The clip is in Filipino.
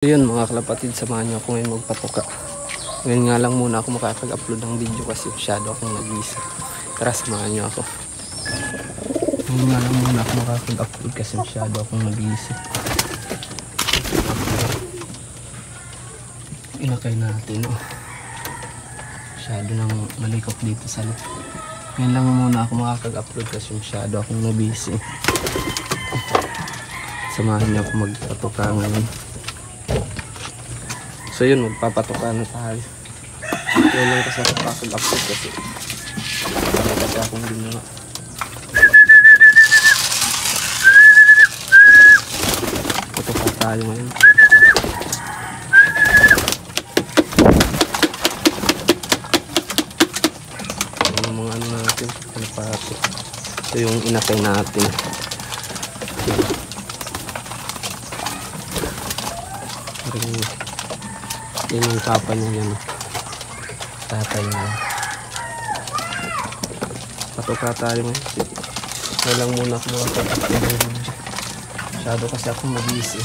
Yun mga kalapatid, samahan nyo ako ngayon magpatuka. Ngayon nga lang muna ako makakag-upload ng video kasi masyado akong nag-iisa. Tara, samahan nyo ako. Ngayon nga lang muna ako makakag-upload kasi masyado akong nag-iisa. Inakay natin, oh. Masyado nang malikot dito sa loob. Ngayon lang muna ako makakag-upload kasi masyado akong nag-iisa. Samahan nyo ako magpatuka ngayon. So yun, magpapatuka na tayo. Yun lang kasi ako pakag-upload kasi akong ginawa. Patuka tayo ngayon. Yung mga ano natin, panapato. Ito yung inakay natin. Yun yung kapa niya yan. Tatay na. Patuka tayo mo. Kaya lang muna ako makapag-upload ng video. Masyado kasi ako mag-iisi.